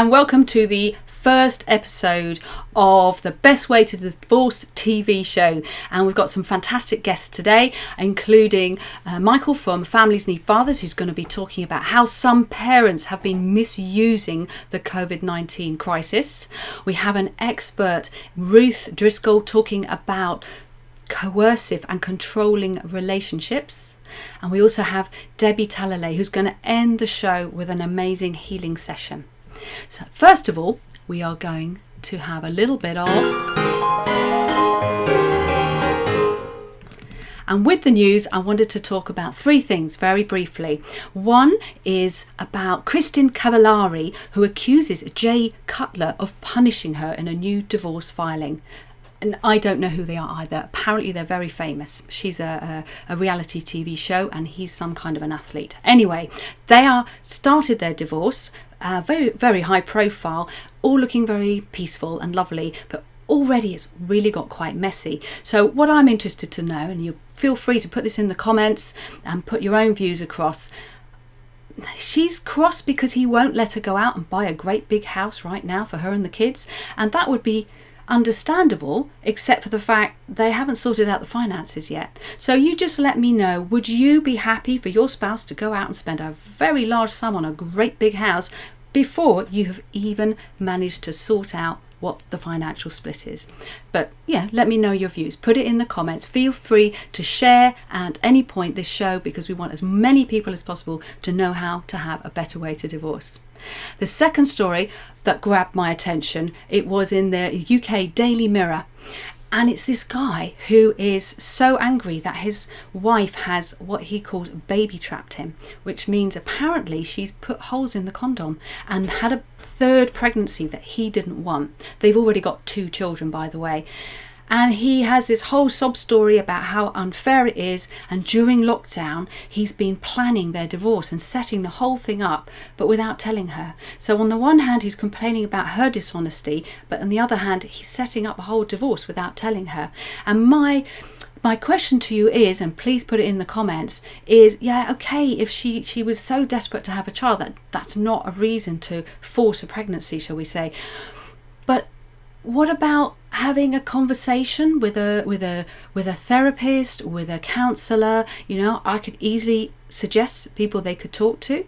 and welcome to the first episode of the Best Way to Divorce TV show. And we've got some fantastic guests today, including Michael from Families Need Fathers, who's going to be talking about how some parents have been misusing the COVID-19 crisis. We have an expert, Ruth Driscoll, talking about coercive and controlling relationships. And we also have Debbie Talalay, who's going to end the show with an amazing healing session. So first of all, we are going to have a little bit of... And with the news, I wanted to talk about three things very briefly. One is about Kristin Cavallari, who accuses Jay Cutler of punishing her in a new divorce filing. And I don't know who they are either. Apparently they're very famous. She's a reality TV show and he's some kind of an athlete. Anyway, they are started their divorce, very, very high profile, all looking very peaceful and lovely, but already it's really got quite messy. So what I'm interested to know, and you feel free to put this in the comments and put your own views across, she's cross because he won't let her go out and buy a great big house right now for her and the kids, and that would be understandable, except for the fact they haven't sorted out the finances yet. So you just let me know, would you be happy for your spouse to go out and spend a very large sum on a great big house before you have even managed to sort out what the financial split is? But yeah, let me know your views. Put it in the comments. Feel free to share at any point this show, because we want as many people as possible to know how to have a better way to divorce. The second story that grabbed my attention, it was in the UK Daily Mirror, and it's this guy who is so angry that his wife has what he calls baby trapped him, which means apparently she's put holes in the condom and had a third pregnancy that he didn't want. They've already got 2 children, by the way. And he has this whole sob story about how unfair it is, and during lockdown he's been planning their divorce and setting the whole thing up, but without telling her. So on the one hand he's complaining about her dishonesty, but on the other hand he's setting up a whole divorce without telling her. And my question to you is, and please put it in the comments, is if she was so desperate to have a child, that's not a reason to force a pregnancy, shall we say. But what about having a conversation with a therapist, with a counsellor? I could easily suggest people they could talk to,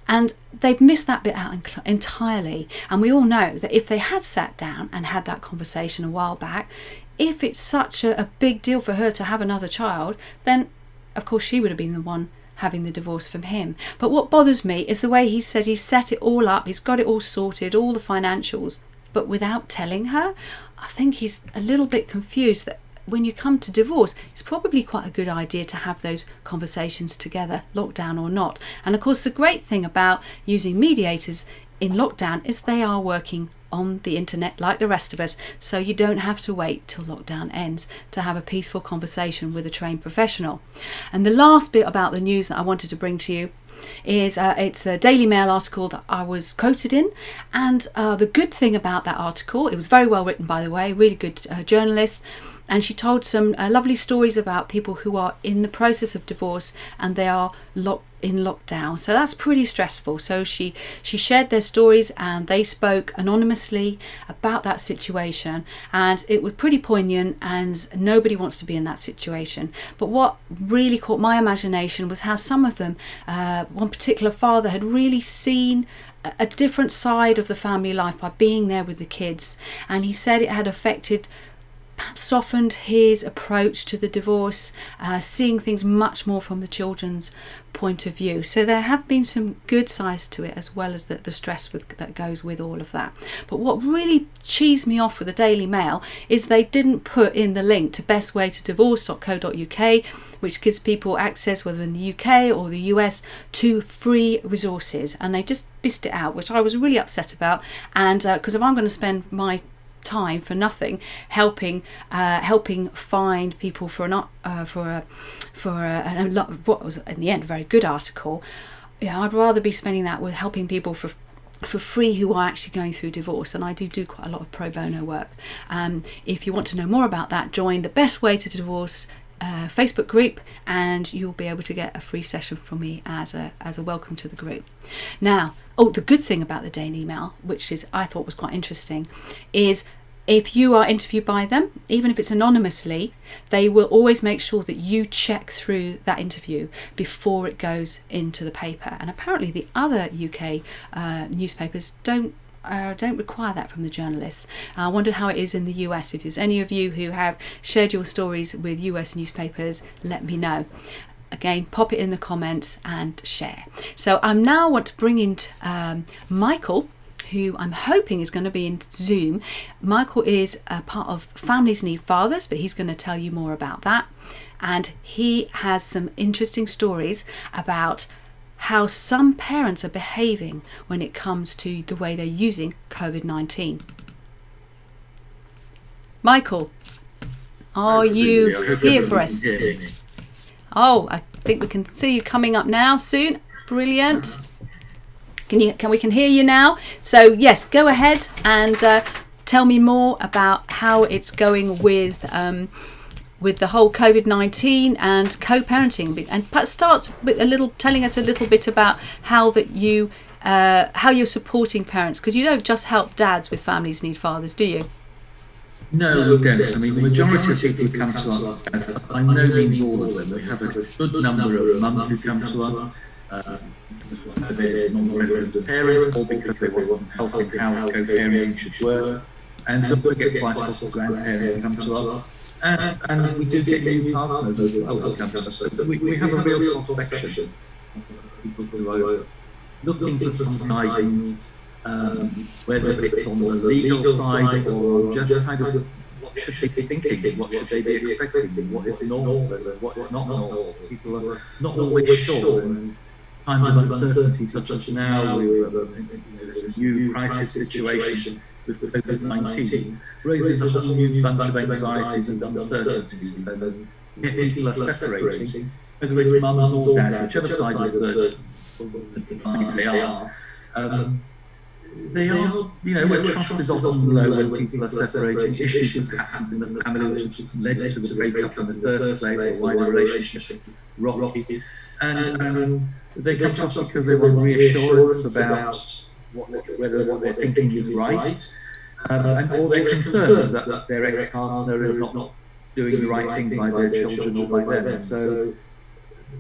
and they've missed that bit out entirely. And we all know that if they had sat down and had that conversation a while back, if it's such a big deal for her to have another child, then of course she would have been the one having the divorce from him. But what bothers me is the way he says he's set it all up, he's got it all sorted, all the financials, but without telling her. I think he's a little bit confused that when you come to divorce, it's probably quite a good idea to have those conversations together, lockdown or not. And of course, the great thing about using mediators in lockdown is they are working on the internet like the rest of us, so you don't have to wait till lockdown ends to have a peaceful conversation with a trained professional. And the last bit about the news that I wanted to bring to you is it's a Daily Mail article that I was quoted in, and the good thing about that article, it was very well written, by the way, really good journalist, and she told some lovely stories about people who are in the process of divorce and they are in lockdown. So that's pretty stressful. So she shared their stories and they spoke anonymously about that situation, and it was pretty poignant, and nobody wants to be in that situation. But what really caught my imagination was how some of them, one particular father had really seen a different side of the family life by being there with the kids, and he said it had affected, perhaps softened his approach to the divorce, seeing things much more from the children's point of view. So there have been some good sides to it, as well as the stress that goes with all of that. But what really cheesed me off with the Daily Mail is they didn't put in the link to bestwaytodivorce.co.uk, which gives people access, whether in the UK or the US, to free resources, and they just missed it out, which I was really upset about. And because if I'm going to spend my time for nothing helping find people for what was in the end a very good article, I'd rather be spending that with helping people for free who are actually going through divorce. And I do quite a lot of pro bono work. If you want to know more about that, join the Best Way to Divorce Facebook group, and you'll be able to get a free session from me as a welcome to the group. Now, the good thing about the Daily Mail, which I thought was quite interesting, is if you are interviewed by them, even if it's anonymously, they will always make sure that you check through that interview before it goes into the paper. And apparently the other UK newspapers don't require that from the journalists. I wondered how it is in the US. If there's any of you who have shared your stories with US newspapers, let me know. Again, pop it in the comments and share. So I now want to bring in Michael, who I'm hoping is going to be in Zoom. Michael is a part of Families Need Fathers, but he's going to tell you more about that. And he has some interesting stories about how some parents are behaving when it comes to the way they're using COVID-19. Michael, are you here for us? Oh, I think we can see you coming up now soon. Brilliant. We can hear you now. So yes, go ahead and tell me more about how it's going with the whole COVID-19 and co-parenting, and perhaps starts with telling us a little bit about how you're supporting parents, because you don't just help dads with Families Need Fathers, do you? No, we don't. I mean, the majority of people who come to us, by no means all of them. We have a good number of mums who come to us. They're non-resident parents, or because they want some help in how co-parenting should work, and we also get quite a lot of grandparents come to us. And we do get new partners as well who come to us. So we have a real cross-section of people who are looking for some guidance, whether it's on the legal side or just kind of what should they be thinking, what should they be expecting, what is normal, what is not normal. People are not always sure. And times of uncertainty, such as now, this new crisis situation with COVID-19, raises a whole new bunch of anxieties and uncertainties. And people are separating, whether it's mums or dads, whichever side of the divide they are, where trust is often low when people are separating, issues have happened in the family which has led to the breakup in the first place, or why the relationship is rocky. And they come to us because they want reassurance about whether what they're thinking is right, and all their concerns that their ex-partner is not doing the right thing by their children or by them. So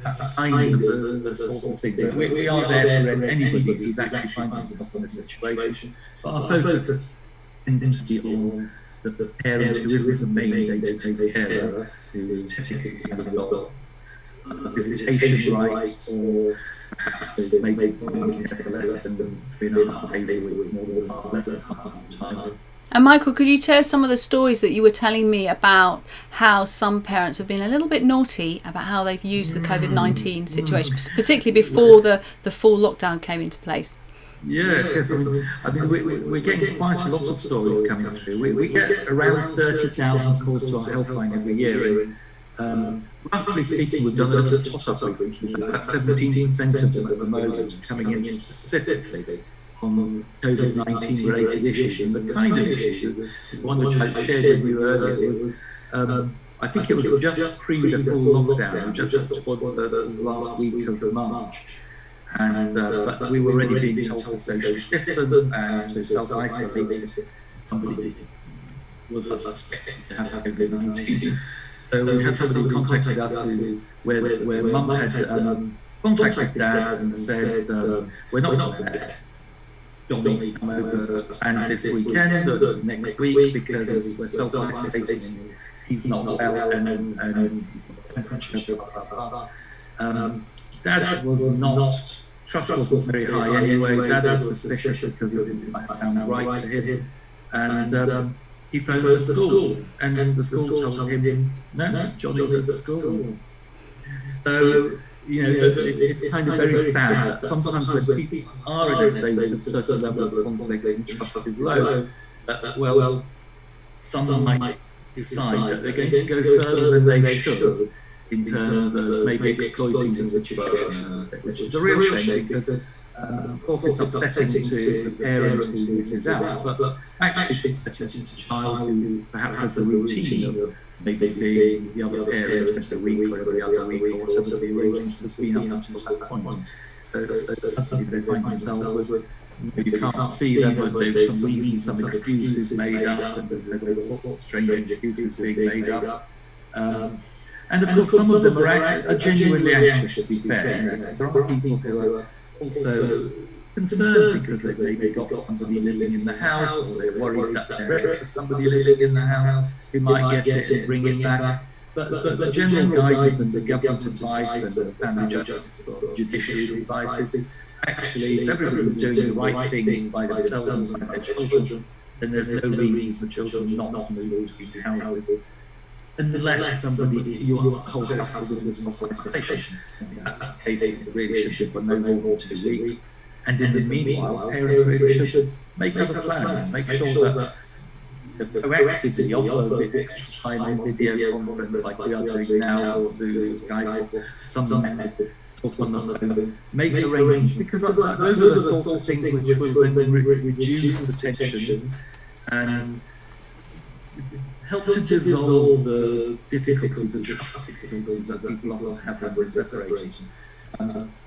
that's kind of the sort of thing. We are there for anybody who's actually finding themselves in this situation. But our focus tends to be on the parent who isn't the main day-to-day carer, who's typically kind of got visitation rights, or perhaps there's maybe one care for less than 3.5 days a week, more than half, less than half the time. And Michael, could you tell us some of the stories that you were telling me about how some parents have been a little bit naughty about how they've used the COVID-19 situation, particularly before the full lockdown came into place? Yes. I mean, we're getting quite a lot of stories coming through. We get around 30,000 calls to our helpline every year. And roughly speaking, we've done a little toss-up recently. About 17% of them at the moment coming in specifically on COVID-19 related issues. And the kind of issue, one which I shared with you earlier, was I think it was just pre the full lockdown, just towards the last week of March. And but we were already being told to social distance and to self-isolate. Somebody was suspected to have COVID-19. So we had somebody contacted us where mum had contacted dad and said, we're not there. Johnny, come over and this weekend or next week because we're self-isolating. He's not well and temperature, blah, blah, blah. Dad was not, trust wasn't very high anyway. Dad was suspicious because it didn't sound right to him. And he phoned the school, and the school told him, no, Johnny's at the school. So, it's kind of very sad that sometimes when people are in a state of a certain level of conflict and trust is low, that, some might decide that they're going to go further than they should in terms of maybe exploiting the situation, which is a real shame because, of course, it's upsetting to the parent who this is out, but actually it's upsetting to the child who perhaps has a routine of maybe seeing the other parent every week or every other week or whatever the arrangement has been up until that point. So suddenly they find themselves with, you can't see them, but there's some reasons, some excuses made up, and there's all sorts of strange excuses being made up. And of course, some of them are genuinely anxious, to be fair. There are people who are also concerned because they've maybe got somebody living in the house, or they're worried that they're extra somebody living in the house who might get it and bring it back. But the general guidance and the government advice and the family justice or judiciary's advice is actually, if everybody's doing the right things by themselves and by their children, then there's no reason for children not to move between houses. Unless somebody, your whole household is in hospitalisation. If that's the case, it really should be no more than 2 weeks. And in the meanwhile, parents really should make other plans, make sure that proactively offer the extra time in video conference like we are doing now, or Zoom, Skype, or some method, talk on the phone, make arrangements, because those are the sorts of things which will then reduce the tensions and help to dissolve the difficulties, the trust difficulties that people often have when separating.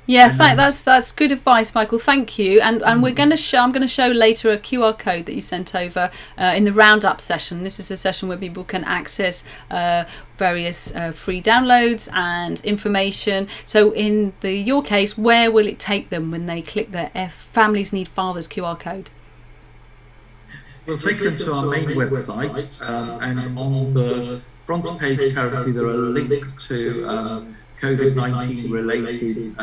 That's good advice, Michael. Thank you. And we're going to show. I'm going to show later a QR code that you sent over in the roundup session. This is a session where people can access various free downloads and information. So in your case, where will it take them when they click the Families Need Fathers QR code? We'll take them to our main website, and on the front page currently there are links to COVID-19 related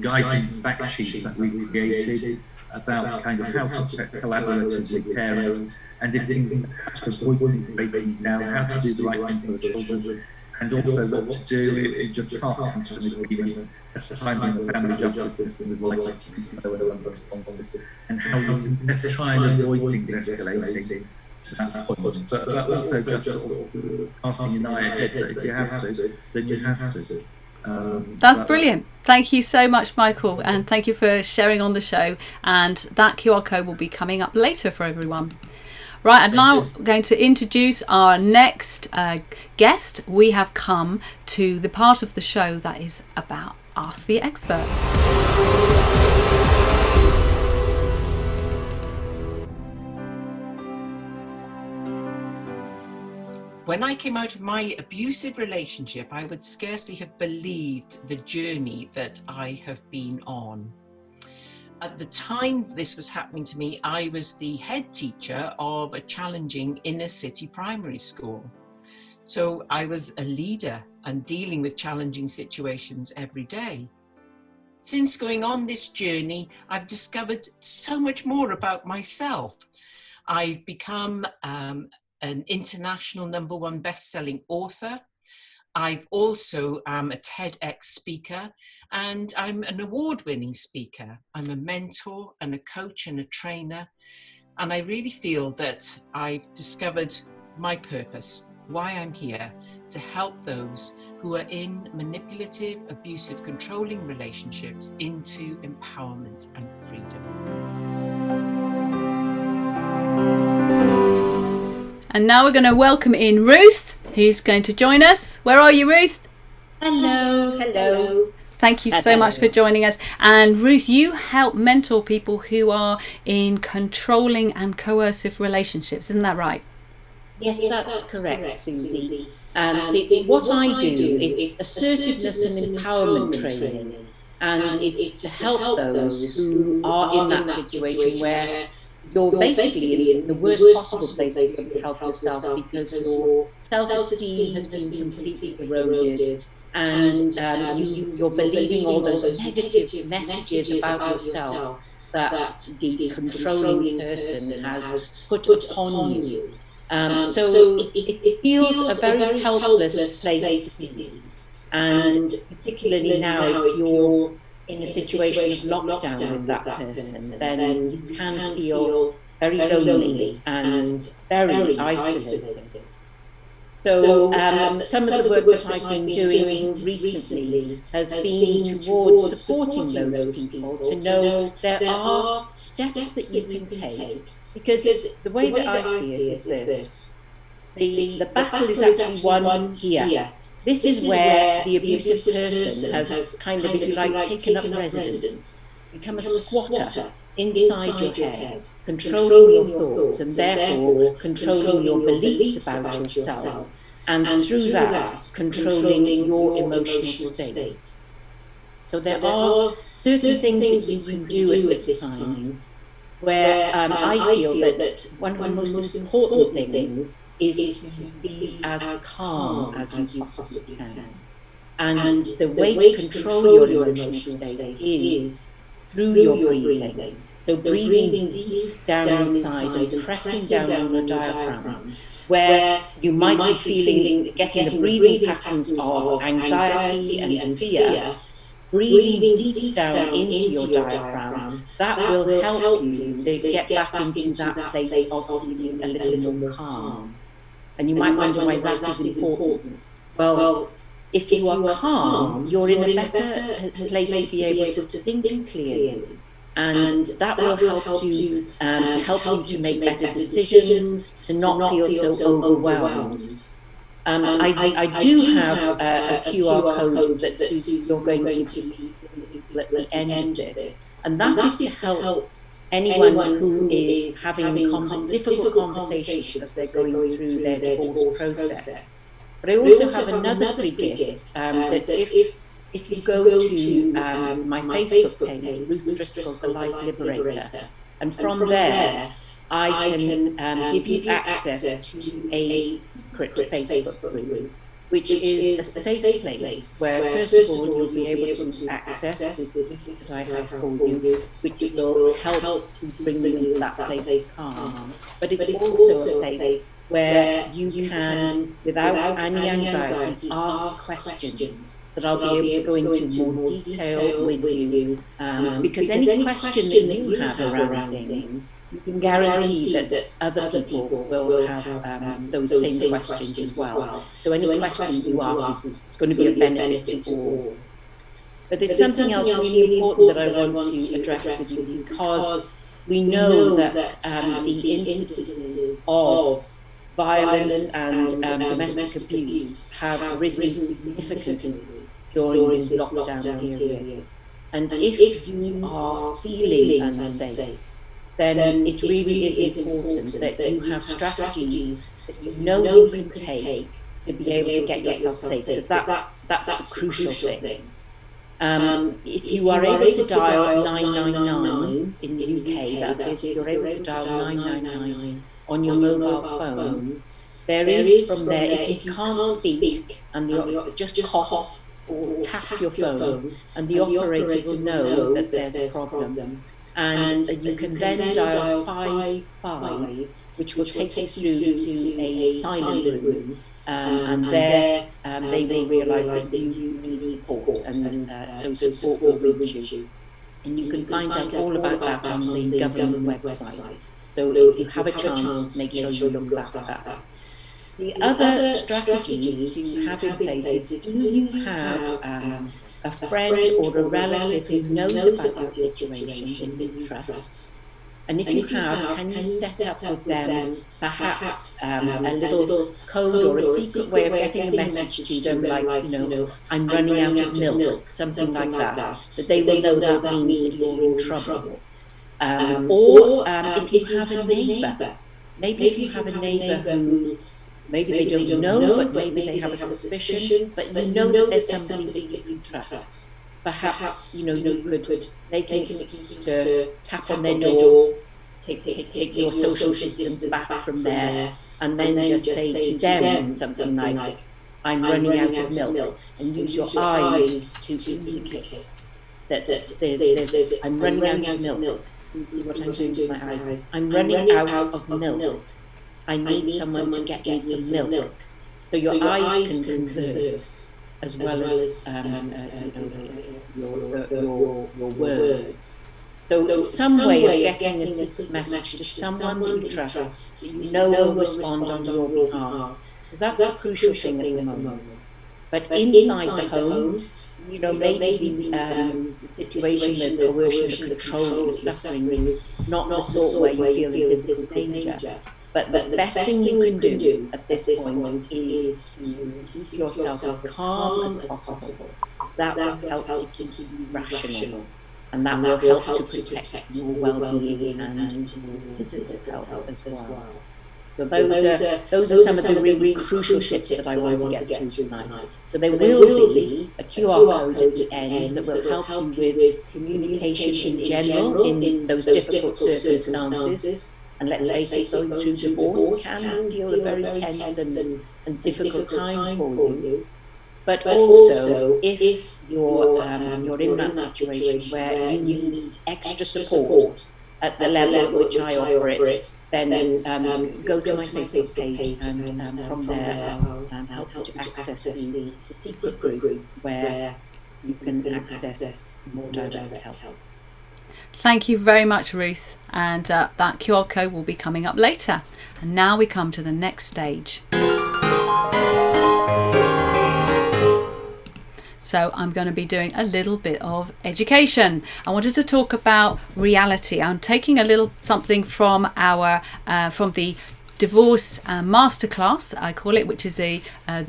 guidance fact sheets that we've created about kind of how to collaboratively parent, and if things, how to avoid things breaking down, how to do the right thing for the children, and also what to do if you just can't come to an agreement at a time when the family justice system is likely to be slow and unresponsive, and how let's try and avoid things escalating to that point, but also just sort of casting an eye ahead that if you have to, then you have to. That's brilliant. Thank you so much, Michael, and thank you for sharing on the show. And that QR code will be coming up later for everyone. Right, and now I'm going to introduce our next guest. We have come to the part of the show that is about Ask the Expert. When I came out of my abusive relationship, I would scarcely have believed the journey that I have been on. At the time this was happening to me, I was the head teacher of a challenging inner city primary school. So I was a leader and dealing with challenging situations every day. Since going on this journey, I've discovered so much more about myself. I've become an international #1 best-selling author. I've also a TEDx speaker, and I'm an award-winning speaker. I'm a mentor and a coach and a trainer, and I really feel that I've discovered my purpose, why I'm here, to help those who are in manipulative, abusive, controlling relationships into empowerment and freedom. And now we're going to welcome in Ruth, who's going to join us. Where are you, Ruth? Hello. Thank you so much for joining us. And Ruth, you help mentor people who are in controlling and coercive relationships. Isn't that right? Yes, that's correct, Susie. What I do, it's assertiveness and empowerment training. And it's to help those who are in that situation where you're basically in the worst possible place for you to help yourself, because your self-esteem has been completely eroded, and you're believing all those negative messages about yourself that the controlling person has put upon you. So it feels a very helpless place to be, and particularly now if you're in a situation of lockdown with that person, then you can feel very lonely and very isolated. So some of the work that I've been doing recently has been towards supporting those people to know there are steps that you can take, because the way that I see it is this: the battle is actually won here. This is where the abusive person has kind of, if you like, taken up residence, become a squatter inside your head, controlling your thoughts and therefore controlling your beliefs about yourself, and through that controlling your emotional state. So there are certain things that you can do at this time where I feel that one of the most important things is to be as calm as you possibly can. And the way to control your emotional state is through your breathing. So breathing deep down inside and pressing down on your diaphragm, where you might be feeling, getting the breathing patterns of anxiety and fear. Breathing deep down into your diaphragm, that will help you to get back into that place of feeling a little more calm. And you might wonder why that is important. Well, if you are calm, you're in a better place to be able to think clearly. And that will help you to make better decisions, to not feel so overwhelmed. I do have a QR code that Susie, you're going to be at the end of this, and that is to help anyone who is having difficult conversations as they're going through their divorce process. But I also have another free gift that if you go to my Facebook page, Ruth Driscoll, the Life Liberator, and from there I can give you access to a secret Facebook group, which is a safe place where, first of all, you'll be able to access this gift that I have for you, which will help to bring you into that place of calm. But it's also a place where you can, without any anxiety, ask questions that I'll be able to go into more detail with you, because any question that you have around things, you can guarantee that other people will have those same questions as well. So any question you ask is going to be a benefit to all. But there's something else really important that I want to address with you, because we know that the incidences of violence and domestic abuse have risen significantly during this lockdown period. And if you are feeling unsafe, then it really is important that you have strategies that you know you can take to be able to get yourself safe, because that's the crucial thing. If you are able to dial 999 in the UK, that is, if you're able to dial 999 on your mobile phone, there is from there, if you can't speak and just cough or tap your phone, and the operator will know that there's a problem. And you can then dial 55, which will take you through to a silent room, and there they will realise that you need support, and so support will reach you. And you can find out all about that on the government website. So if you have a chance, make sure you look that up. The other strategy to have in place is, do you have a friend or a relative who knows about your situation and you trust? And if you have, can you set up with them perhaps a little code or a secret way of getting a message to them, like, I'm running out of milk, something like that they will know that means that you're in trouble. Or if you have a neighbour, maybe if you have a neighbour who, maybe they don't know, but maybe they have a suspicion, but you know that there's somebody that you can trust. Perhaps, you could make an excuse to tap on their door, take your social distance back from there, and then just say to them something like, I'm running out of milk, and use your eyes to indicate that there's I'm running out of milk. You see what I'm doing with my eyes? I'm running out of milk. I need someone to get me some milk. So your eyes can converse as well as your words. So some way of getting a secret message to someone that you trust, that you know will respond on your behalf, because that's a crucial thing at the moment. But inside the home, maybe the situation, the coercion, the control, the suffering is not the sort where you feel in physical danger. But the best thing you can do at this point is to keep yourself as calm as possible. That will help to keep you rational, and that will help to protect your well-being and your physical health as well. So those are some of the really crucial tips that I want to get through tonight. So there will be a QR code at the end that will help you with communication in general in those difficult circumstances. And let's face it, going through divorce can feel a very tense and difficult time for you. But also, if you're in that situation where you need extra support at the level at which I offer it, then go to my Facebook page, and from there I'll help you to access the secret group where you can access more direct help. Thank you very much, Ruth, and that QR code will be coming up later. And now we come to the next stage. So I'm going to be doing a little bit of education. I wanted to talk about reality. I'm taking a little something from from the divorce masterclass, I call it, which is the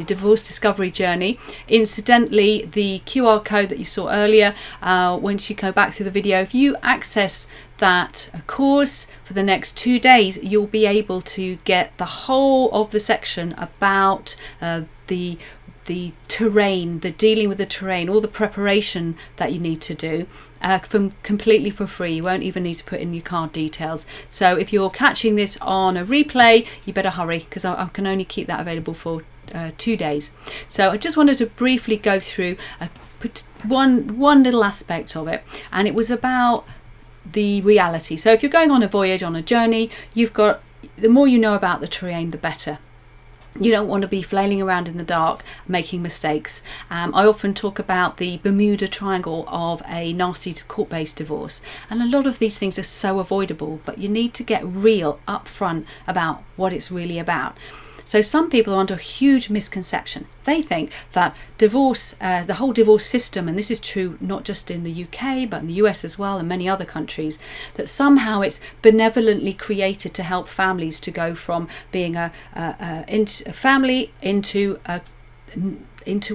divorce discovery journey. Incidentally, the QR code that you saw earlier, once you go back through the video, if you access that course for the next 2 days, you'll be able to get the whole of the section about the terrain, the dealing with the terrain, all the preparation that you need to do completely for free. You won't even need to put in your card details. So if you're catching this on a replay, you better hurry, because I can only keep that available for 2 days. So I just wanted to briefly go through one little aspect of it, and it was about the reality. So if you're going on a voyage, on a journey, the more you know about the terrain, the better. You don't want to be flailing around in the dark, making mistakes. I often talk about the Bermuda Triangle of a nasty court-based divorce. And a lot of these things are so avoidable, but you need to get real up front about what it's really about. So some people are under a huge misconception. They think that divorce, the whole divorce system, and this is true not just in the UK, but in the US as well, and many other countries, that somehow it's benevolently created to help families to go from being a family into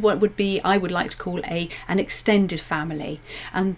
what would be, I would like to call an extended family. And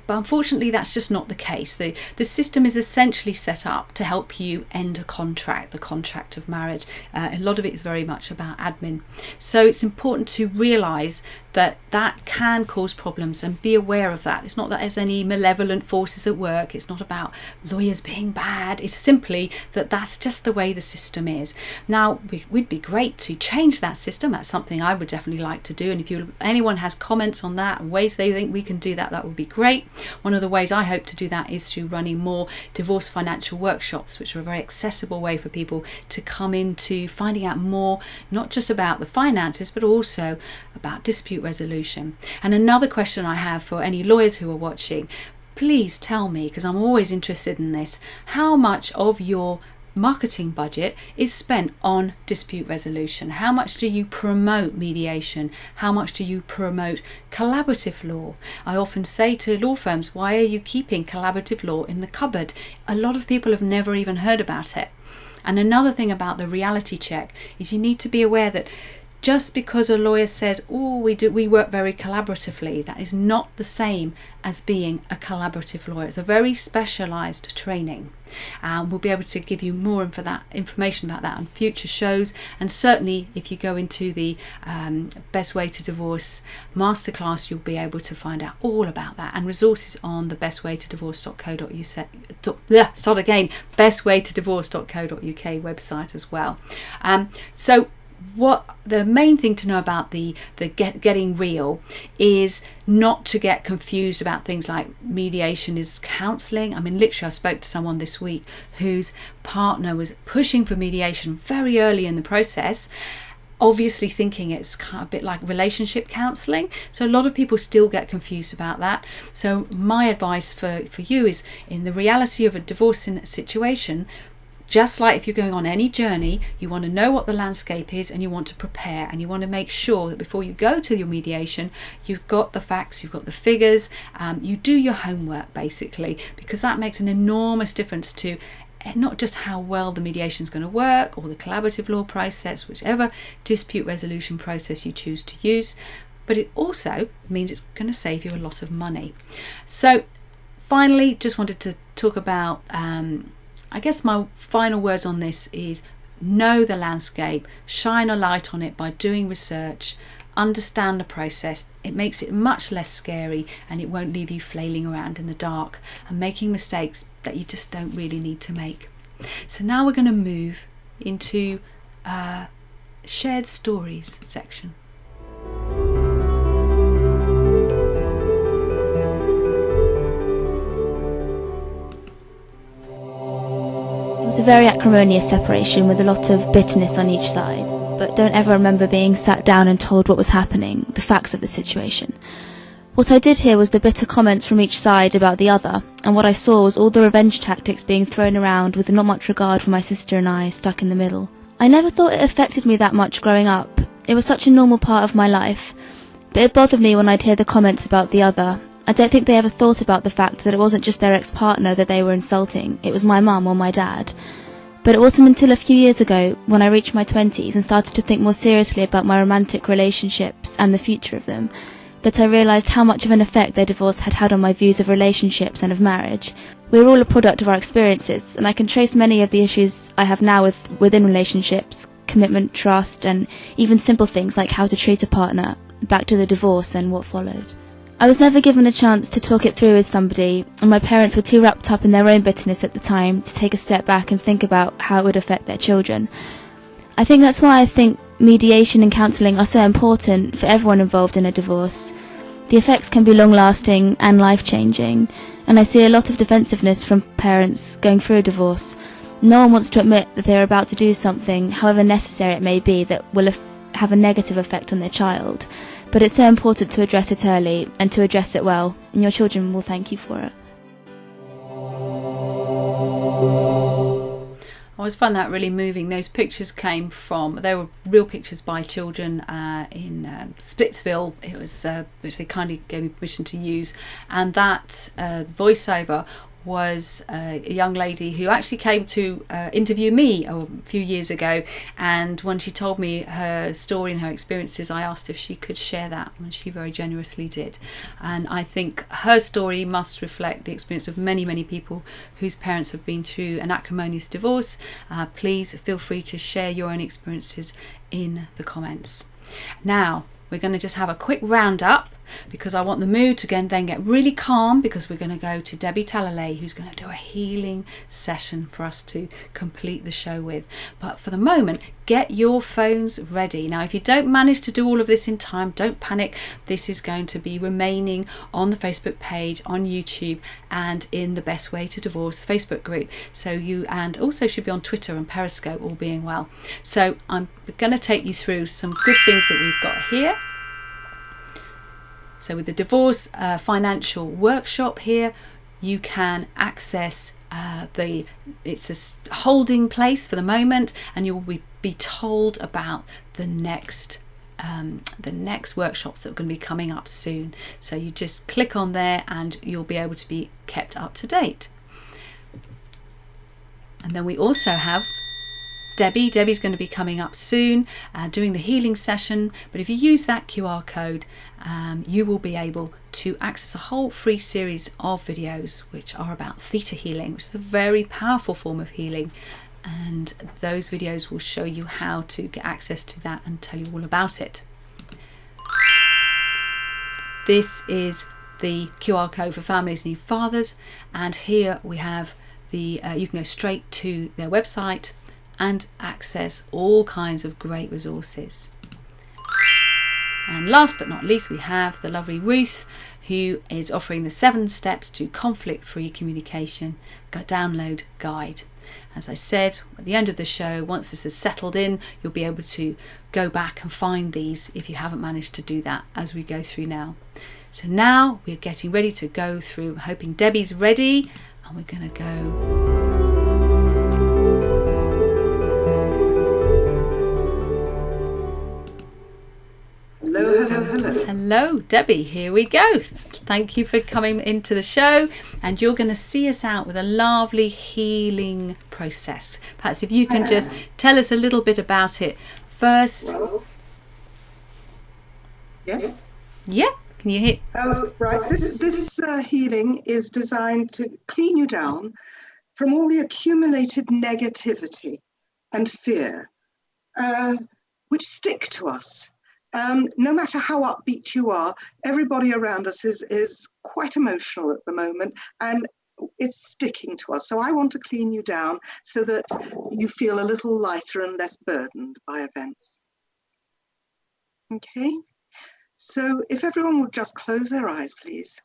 unfortunately, that's just not the case. The system is essentially set up to help you end a contract, the contract of marriage. A lot of it is very much about admin. So it's important to realise that can cause problems, and be aware of that. It's not that there's any malevolent forces at work. It's not about lawyers being bad. It's simply that's just the way the system is. Now, it would be great to change that system. That's something I would definitely like to do. And if anyone has comments on that, ways they think we can do that, that would be great. One of the ways I hope to do that is through running more divorce financial workshops, which are a very accessible way for people to come into finding out more, not just about the finances, but also about dispute resolution. And another question I have for any lawyers who are watching, please tell me, because I'm always interested in this, how much of your marketing budget is spent on dispute resolution? How much do you promote mediation? How much do you promote collaborative law? I often say to law firms, why are you keeping collaborative law in the cupboard? A lot of people have never even heard about it. And another thing about the reality check is you need to be aware that just because a lawyer says, we work very collaboratively, that is not the same as being a collaborative lawyer. It's a very specialised training. We'll be able to give you more information about that on future shows. And certainly if you go into the Best Way to Divorce Masterclass, you'll be able to find out all about that, and resources on the bestwaytodivorce.co.uk website as well. So what the main thing to know about the getting real is not to get confused about things like mediation is counselling. I mean, literally, I spoke to someone this week whose partner was pushing for mediation very early in the process, obviously thinking it's kind of a bit like relationship counselling. So a lot of people still get confused about that. So my advice for you is, in the reality of a divorce situation, just like if you're going on any journey, you want to know what the landscape is, and you want to prepare, and you want to make sure that before you go to your mediation, you've got the facts, you've got the figures, you do your homework basically, because that makes an enormous difference to not just how well the mediation is going to work or the collaborative law process, whichever dispute resolution process you choose to use, but it also means it's going to save you a lot of money. So finally, just wanted to talk about, I guess my final words on this is know the landscape, shine a light on it by doing research, understand the process. It makes it much less scary and it won't leave you flailing around in the dark and making mistakes that you just don't really need to make. So now we're going to move into shared stories section. It was a very acrimonious separation with a lot of bitterness on each side, but don't ever remember being sat down and told what was happening, the facts of the situation. What I did hear was the bitter comments from each side about the other, and what I saw was all the revenge tactics being thrown around with not much regard for my sister and I stuck in the middle. I never thought it affected me that much growing up. It was such a normal part of my life, but it bothered me when I'd hear the comments about the other. I don't think they ever thought about the fact that it wasn't just their ex-partner that they were insulting, it was my mum or my dad. But it wasn't until a few years ago, when I reached my 20s and started to think more seriously about my romantic relationships and the future of them, that I realised how much of an effect their divorce had had on my views of relationships and of marriage. We're all a product of our experiences, and I can trace many of the issues I have now within relationships, commitment, trust, and even simple things like how to treat a partner, back to the divorce and what followed. I was never given a chance to talk it through with somebody, and my parents were too wrapped up in their own bitterness at the time to take a step back and think about how it would affect their children. I think that's why I think mediation and counselling are so important for everyone involved in a divorce. The effects can be long-lasting and life-changing, and I see a lot of defensiveness from parents going through a divorce. No one wants to admit that they are about to do something, however necessary it may be, that will have a negative effect on their child. But it's so important to address it early and to address it well, and your children will thank you for it. I always find that really moving. Those pictures they were real pictures by children in Splitsville. It was which they kindly gave me permission to use, and that voiceover was a young lady who actually came to interview me a few years ago, and when she told me her story and her experiences, I asked if she could share that, and she very generously did. And I think her story must reflect the experience of many, many people whose parents have been through an acrimonious divorce. Please feel free to share your own experiences in the comments. Now we're going to just have a quick roundup, because I want the mood to then get really calm, because we're going to go to Debbie Talalay, who's going to do a healing session for us to complete the show with. But for the moment, get your phones ready. Now, if you don't manage to do all of this in time, don't panic. This is going to be remaining on the Facebook page, on YouTube, and in the Best Way to Divorce Facebook group. And also should be on Twitter and Periscope, all being well. So I'm going to take you through some good things that we've got here. So with the divorce financial workshop here, you can access it's a holding place for the moment, and you'll be told about the next workshops that are going to be coming up soon. So you just click on there and you'll be able to be kept up to date. And then we also have Debbie. Debbie's going to be coming up soon doing the healing session, but if you use that QR code, you will be able to access a whole free series of videos which are about theta healing, which is a very powerful form of healing, and those videos will show you how to get access to that and tell you all about it. This is the QR code for Families Need Fathers, and here we have you can go straight to their website and access all kinds of great resources. And last but not least, we have the lovely Ruth, who is offering the 7 steps to conflict-free communication download guide. As I said at the end of the show, once this is settled in, you'll be able to go back and find these if you haven't managed to do that as we go through now. So now we're getting ready to go through. I'm hoping Debbie's ready, and we're going to go. Hello. Hello, Debbie. Here we go. Thank you for coming into the show, and you're going to see us out with a lovely healing process. Perhaps if you can just tell us a little bit about it first. Well, yes. Yeah, can you hit? Right. This healing is designed to clean you down from all the accumulated negativity and fear, which stick to us. No matter how upbeat you are, everybody around us is quite emotional at the moment, and it's sticking to us. So I want to clean you down so that you feel a little lighter and less burdened by events. Okay, so if everyone would just close their eyes, please.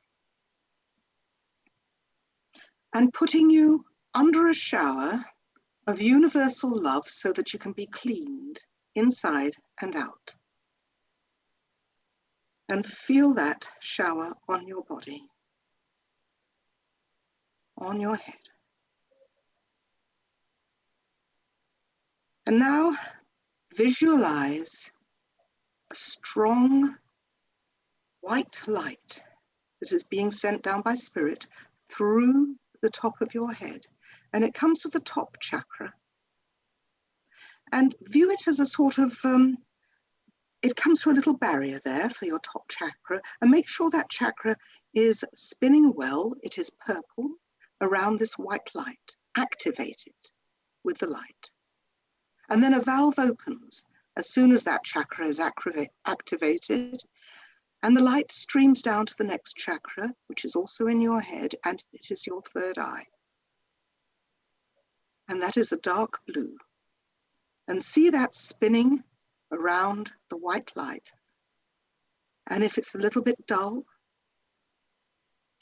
And putting you under a shower of universal love so that you can be cleaned inside and out. And feel that shower on your body, on your head. And now visualize a strong white light that is being sent down by Spirit through the top of your head. And it comes to the top chakra. And view it as a sort of it comes to a little barrier there for your top chakra, and make sure that chakra is spinning well. It is purple around this white light. Activate it with the light. And then a valve opens as soon as that chakra is activated, and the light streams down to the next chakra, which is also in your head, and it is your third eye. And that is a dark blue. And see that spinning around the white light. And if it's a little bit dull,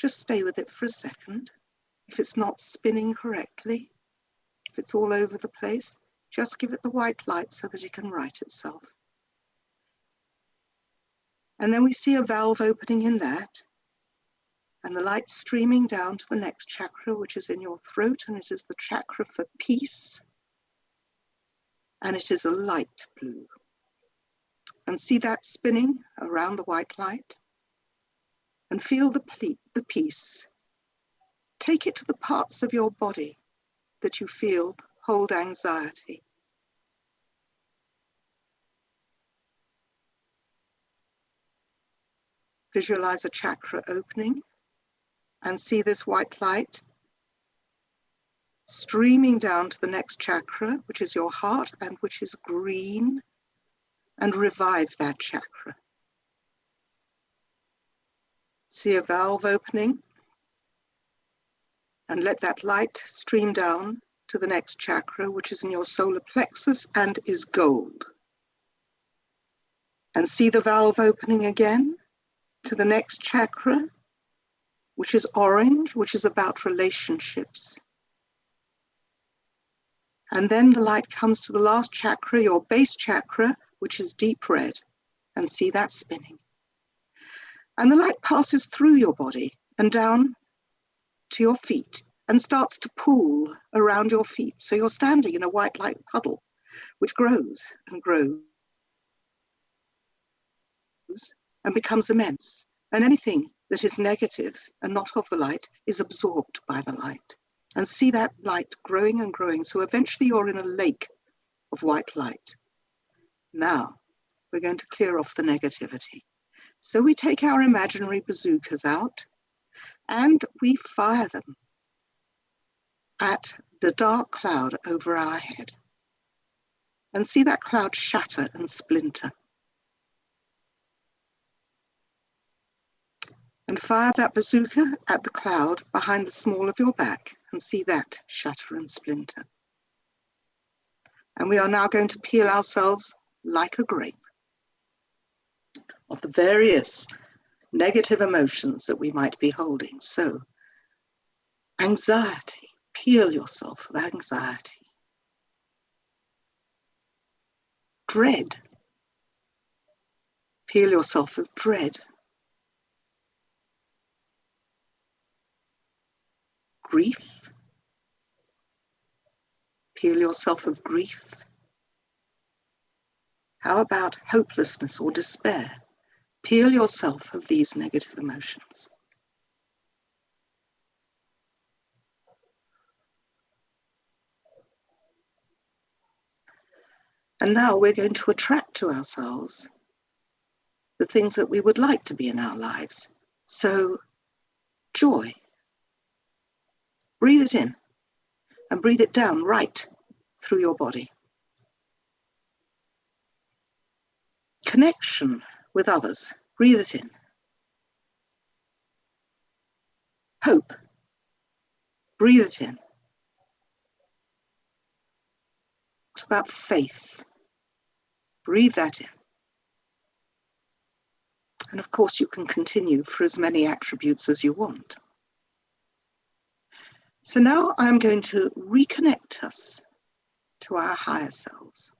just stay with it for a second. If it's not spinning correctly, if it's all over the place, just give it the white light so that it can right itself. And then we see a valve opening in that, and the light streaming down to the next chakra, which is in your throat, and it is the chakra for peace, and it is a light blue. And see that spinning around the white light, and feel the peace. Take it to the parts of your body that you feel hold anxiety. Visualize a chakra opening and see this white light streaming down to the next chakra, which is your heart and which is green, and revive that chakra. See a valve opening and let that light stream down to the next chakra, which is in your solar plexus and is gold. And see the valve opening again to the next chakra, which is orange, which is about relationships. And then the light comes to the last chakra, your base chakra, which is deep red, and see that spinning. And the light passes through your body and down to your feet and starts to pool around your feet. So you're standing in a white light puddle, which grows and grows and becomes immense. And anything that is negative and not of the light is absorbed by the light. And see that light growing and growing. So eventually you're in a lake of white light. Now, we're going to clear off the negativity. So we take our imaginary bazookas out and we fire them at the dark cloud over our head. And see that cloud shatter and splinter. And fire that bazooka at the cloud behind the small of your back and see that shatter and splinter. And we are now going to peel ourselves like a grape of the various negative emotions that we might be holding. So, anxiety, peel yourself of anxiety. Dread, peel yourself of dread. Grief, peel yourself of grief. How about hopelessness or despair? Peel yourself of these negative emotions. And now we're going to attract to ourselves the things that we would like to be in our lives. So, joy. Breathe it in and breathe it down right through your body. Connection with others. Breathe it in. Hope. Breathe it in. What about faith? Breathe that in. And of course, you can continue for as many attributes as you want. So now I'm going to reconnect us to our higher selves.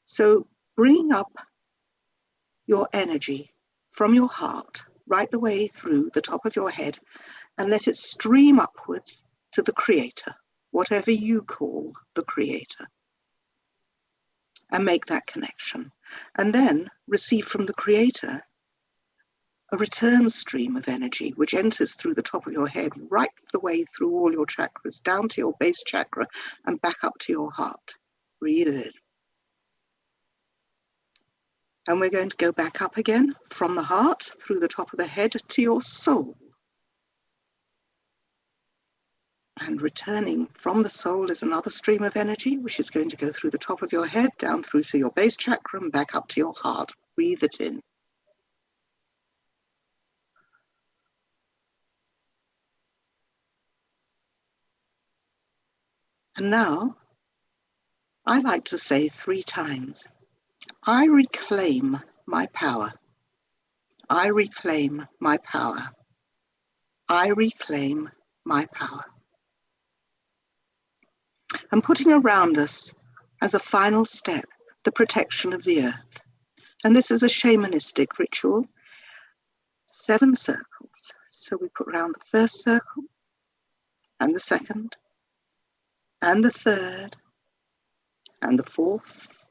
So bring up your energy from your heart right the way through the top of your head and let it stream upwards to the Creator, whatever you call the Creator, and make that connection. And then receive from the Creator a return stream of energy which enters through the top of your head right the way through all your chakras, down to your base chakra and back up to your heart. Breathe in. And we're going to go back up again from the heart, through the top of the head to your soul. And returning from the soul is another stream of energy, which is going to go through the top of your head, down through to your base chakra and back up to your heart. Breathe it in. And now, I like to say 3 times, I reclaim my power. I reclaim my power. I reclaim my power. And putting around us as a final step, the protection of the earth. And this is a shamanistic ritual, 7 circles. So we put around the first circle, and the second, and the third, and the fourth,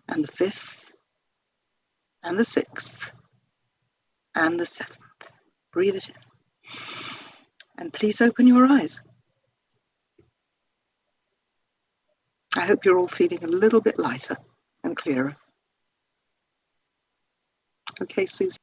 and the fifth, and the sixth, and the 7th. Breathe it in. And please open your eyes. I hope you're all feeling a little bit lighter and clearer. Okay, Susie.